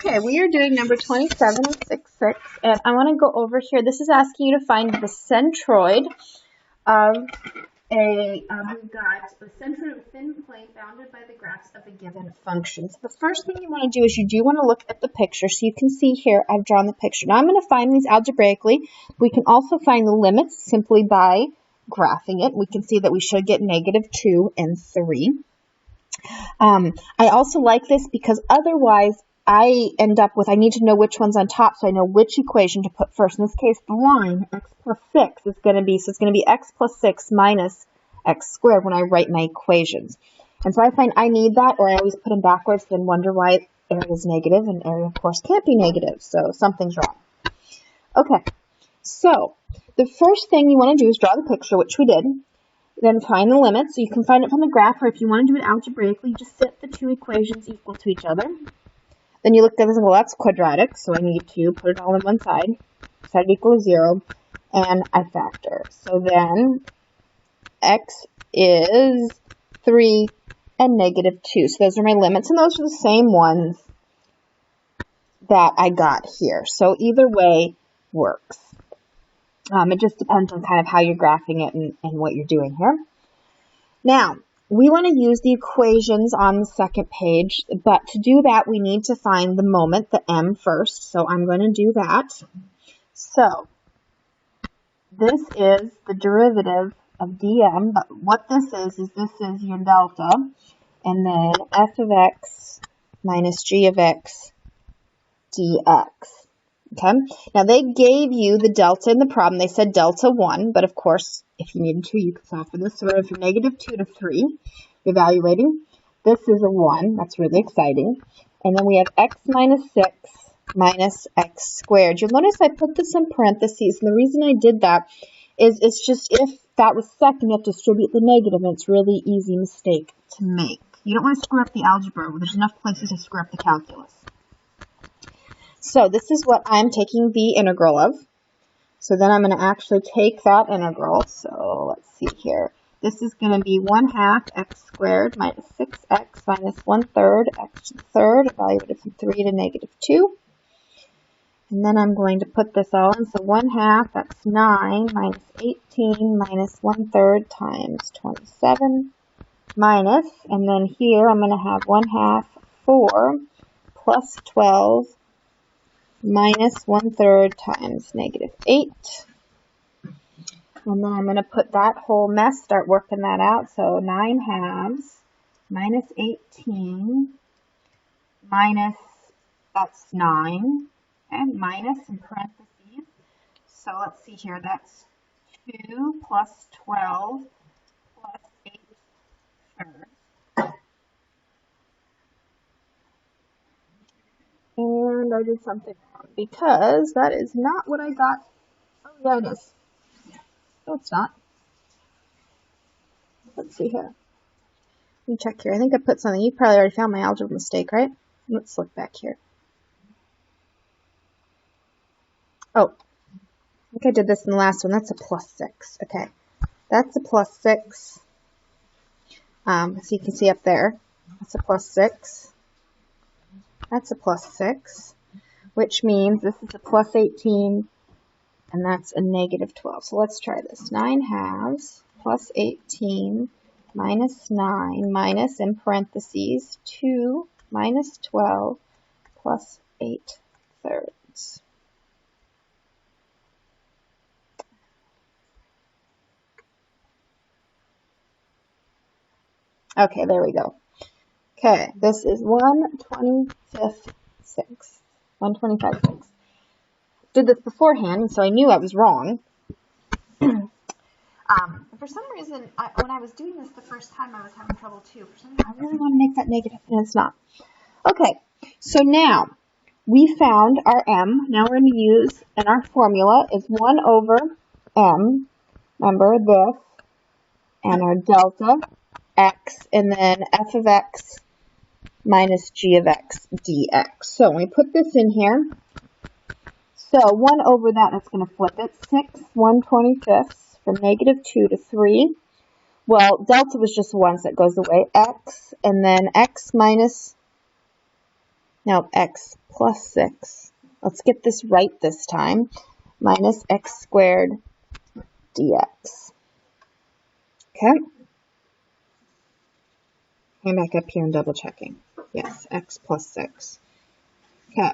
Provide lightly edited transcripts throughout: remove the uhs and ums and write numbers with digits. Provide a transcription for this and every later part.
Okay, we are doing number 2766, and I want to go over here. This is asking you to find the centroid of we've got the centroid of a thin plane bounded by the graphs of a given function. So the first thing you want to do is you do want to look at the picture. So you can see here, I've drawn the picture. Now I'm going to find these algebraically. We can also find the limits simply by graphing it. We can see that we should get -2 and 3. I also like this because otherwise I end up with, I need to know which one's on top so I know which equation to put first. In this case, the line x plus 6 is going to be, so it's going to be x plus 6 minus x squared when I write my equations. And so I find I need that, or I always put them backwards, then wonder why area is negative, and area, of course, can't be negative, so something's wrong. Okay, so the first thing you want to do is draw the picture, which we did. Then find the limits. So you can find it from the graph, or if you want to do it algebraically, you just set the two equations equal to each other. Then you look at this and go, well, that's quadratic, so I need to put it all on one side. Set it equal to 0, and I factor. So then x is 3 and -2. So those are my limits, and those are the same ones that I got here. So either way works. It just depends on kind of how you're graphing it and what you're doing here. Now, we want to use the equations on the second page, but to do that, we need to find the moment, the m, first. So I'm going to do that. So this is the derivative of dm, but what this is this is your delta, and then f of x minus g of x dx. Okay, now they gave you the delta in the problem. They said delta 1, but of course, if you needed to, you could solve for this. So we're from -2 to 3, evaluating. This is a 1. That's really exciting. And then we have x minus 6 minus x squared. You'll notice I put this in parentheses, and the reason I did that is it's just if that was second, you have to distribute the negative, and it's a really easy mistake to make. You don't want to screw up the algebra. There's enough places to screw up the calculus. So this is what I'm taking the integral of. So then I'm going to actually take that integral. So let's see here. This is going to be 1/2 x squared minus 6x minus 1/3 x to the third, evaluated from 3 to -2. And then I'm going to put this all in. So 1/2 x 9 minus 18 minus 1/3 times 27 minus, and then here I'm going to have 1/2 4 plus 12 minus 1/3 times -8. And then I'm going to put that whole mess, start working that out. So 9/2 minus 18 minus, that's 9, and minus in parentheses. So let's see here, that's 2 plus 12 plus 8/3. And I did something wrong because that is not what I got. Oh, yeah, it is. No, it's not. Let's see here. Let me check here. I think I put something. You probably already found my algebra mistake, right? Let's look back here. Oh, I think I did this in the last one. That's a +6. Okay. That's a +6. So you can see up there. That's a +6. That's a +6, which means this is a +18, and that's a -12. So let's try this. 9/2 plus 18 minus 9 minus, in parentheses, 2 minus 12 plus 8/3. Okay, there we go. Okay, this is 125/6. Did this beforehand, so I knew I was wrong. For some reason, when I was doing this the first time, I was having trouble too. For some reason, I really want to make that negative, and it's not. Okay, so now we found our m. Now we're going to use, and our formula is 1/m. Remember this, and our delta x, and then f of x minus g of x dx. So when we put this in here, so 1/that, that's going to flip it. 6 1/25 from -2 to 3. Well, delta was just 1, so it goes away. X, and then x minus Now x plus 6. Let's get this right this time. Minus x squared dx. Okay. I'm back up here and double checking. Yes, x plus 6. Okay.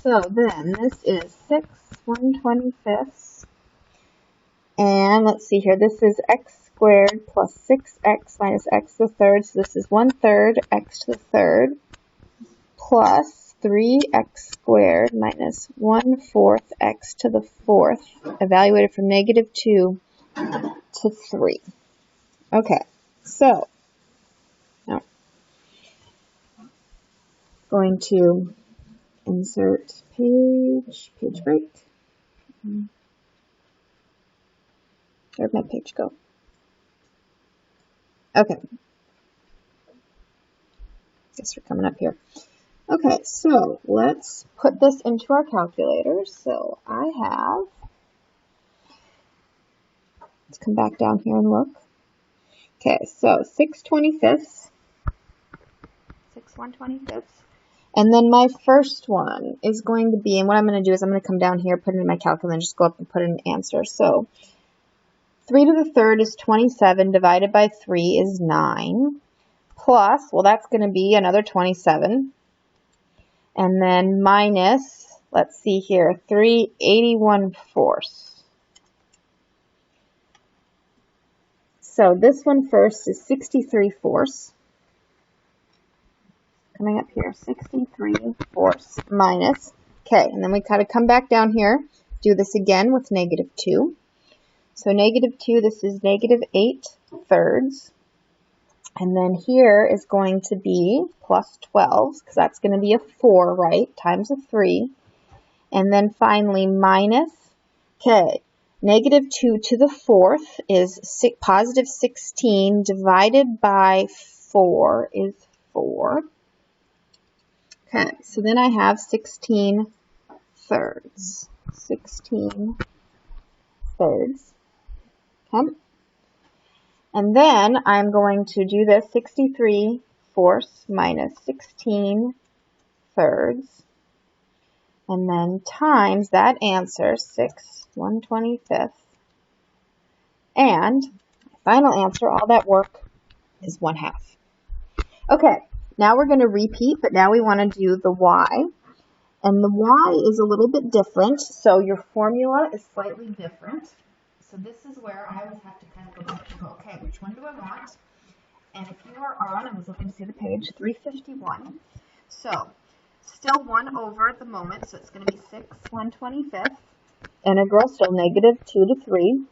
So then this is 6 1/25. And let's see here. This is x squared plus 6x minus x to the third. So this is 1/3 x to the third plus 3x squared minus 1/4 x to the fourth, evaluated from -2 to 3. Okay, so now going to insert page break. Where'd my page go? Okay. Guess we're coming up here. Okay, so let's put this into our calculator. So I have, let's come back down here and look. Okay, so 6/25, 6 1/25. And then my first one is going to be, and what I'm going to do is I'm going to come down here, put it in my calculator, and just go up and put in an answer. So 3 to the third is 27, divided by 3 is 9, plus, well, that's going to be another 27. And then minus, let's see here, 3/81. So this one first is 63/4. Coming up here, 63/4 minus. Okay, and then we kind of come back down here, do this again with -2. So -2, this is -8/3. And then here is going to be plus 12, because that's going to be a 4, right, times a 3. And then finally minus, okay, -2 to the fourth is positive 16, divided by 4 is 4. Okay, so then I have 16/3. 16/3. Okay. And then I'm going to do this 63/4 minus 16/3. And then times that answer, 6 1/25. And final answer, all that work is 1/2. Okay, now we're going to repeat, but now we want to do the y. And the y is a little bit different, so your formula is slightly different. So this is where I always have to kind of go back and go, okay, which one do I want? And if you are on, I was looking to see the page, 351. So still 1 over at the moment, so it's going to be 6 1/25. Integral still -2 to 3.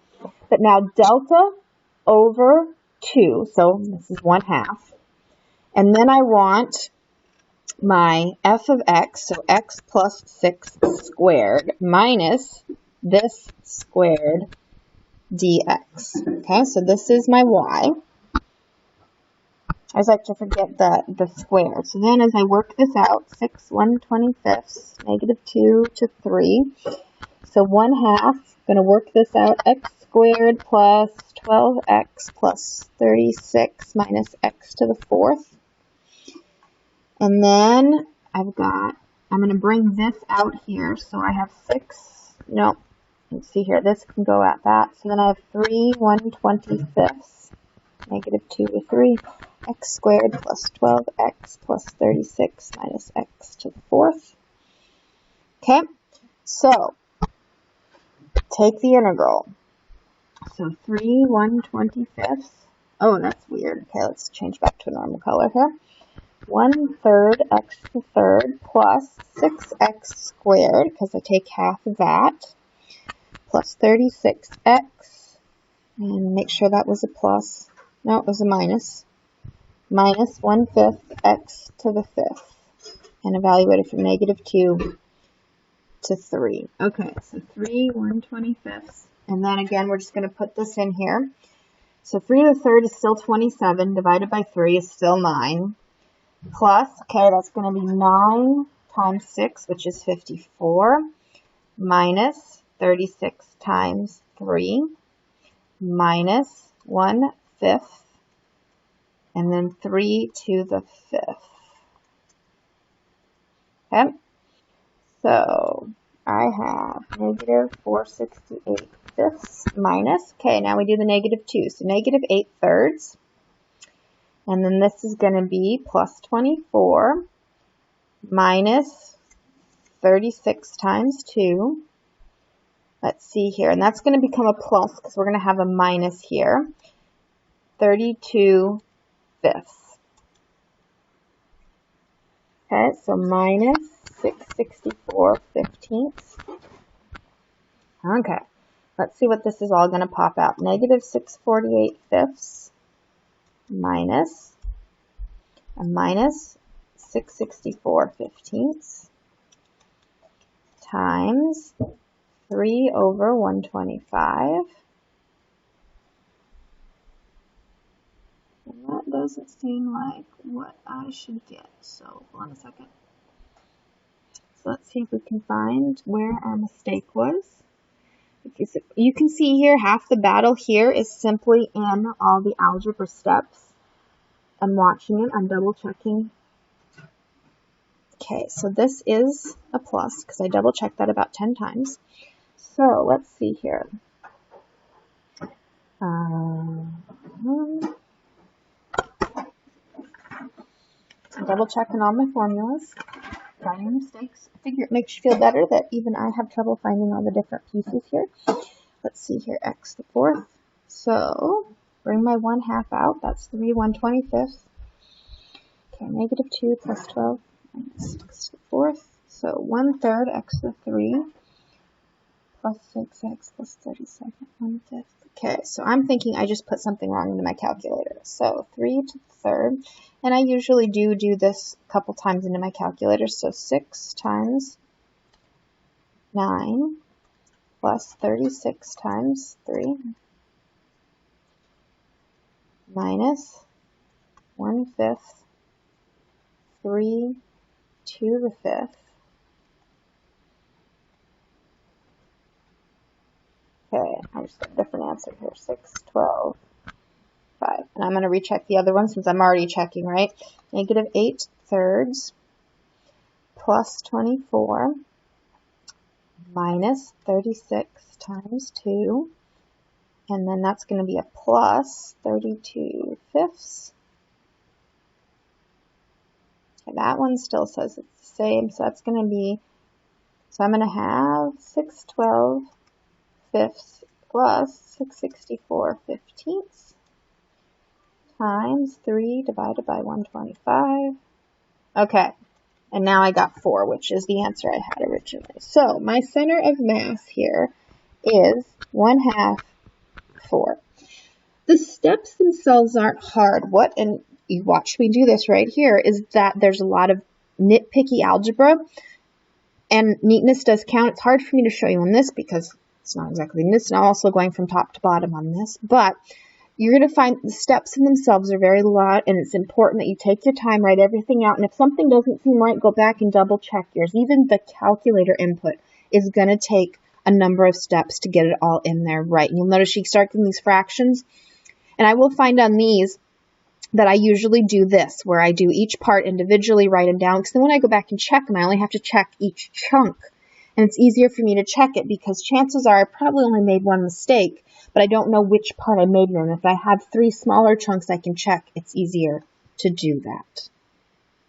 But now delta over 2, so this is 1/2. And then I want my f of x, so x plus 6 squared minus this squared dx. Okay, so this is my y. I always like to forget the square. So then as I work this out, 6 1/25, -2 to 3. So 1/2, going to work this out, x squared plus 12x plus 36 minus x to the fourth. And then I'm going to bring this out here. So I have 6, no, let's see here, this can go at that. So then I have 3 1/25, -2 to 3, x squared plus 12x plus 36 minus x to the fourth. Okay, so take the integral. So 3 1/25. Oh, that's weird. Okay, let's change back to a normal color here. 1/3 x to the third plus 6x squared, because I take half of that, plus 36x, and make sure that was a plus. No, it was a minus. Minus 1/5 x to the fifth, and evaluate it from -2 to 3. Okay, so 3 1/25. And then again, we're just going to put this in here. So 3 to the third is still 27, divided by 3 is still 9. Plus, okay, that's going to be 9 times 6, which is 54, minus 36 times 3, minus 1/5, and then 3 to the 5th. Okay, so I have negative 468 fifths minus, okay, now we do the negative 2, so negative 8 thirds, and then this is going to be plus 24 minus 36 times 2. Let's see here, and that's going to become a plus because we're going to have a minus here. 32 fifths. Okay, so minus 664 fifteenths. Okay, let's see what this is all going to pop out. Negative 648 fifths minus a minus 664 fifteenths times 3 over 125. And that doesn't seem like what I should get. So hold on a second. So let's see if we can find where our mistake was. You can see here half the battle here is simply in all the algebra steps. I'm watching it. I'm double checking. Okay, so this is a plus because I double checked that about 10 times. So let's see here. I'm double checking all my formulas. Got any mistakes? I figure it makes you feel better that even I have trouble finding all the different pieces here. Let's see here, x to the 4th. So bring my 1/2 out. That's 3 1/25. Okay, negative 2 plus 12 minus x to the 4th. So 1/3 x to the 3 plus 6x plus 37 1/5. Okay, so I'm thinking I just put something wrong into my calculator. So 3 to the 3rd, and I usually do this a couple times into my calculator. So 6 times 9 plus 36 times 3 minus 1/5 3 to the 5th. Okay, I just got a different answer here. 6, 12, 5. And I'm going to recheck the other one since I'm already checking, right? Negative 8 thirds plus 24 minus 36 times 2. And then that's going to be a plus 32 fifths. Okay, that one still says it's the same, so that's going to be, so I'm going to have 612 fifths plus 664 fifteenths times 3 divided by 125. Okay, and now I got 4, which is the answer I had originally. So my center of mass here is 1/2 4. The steps themselves aren't hard. What, and you watch me do this right here, is that there's a lot of nitpicky algebra, and neatness does count. It's hard for me to show you on this because it's not exactly this, and I'm also going from top to bottom on this, but you're going to find the steps in themselves are very lot, and it's important that you take your time, write everything out, and if something doesn't seem right, go back and double check yours. Even the calculator input is going to take a number of steps to get it all in there right. And you'll notice you start getting these fractions, and I will find on these that I usually do this, where I do each part individually, write them down, because then when I go back and check them, I only have to check each chunk. And it's easier for me to check it because chances are I probably only made one mistake, but I don't know which part I made wrong. If I have 3 smaller chunks I can check, it's easier to do that.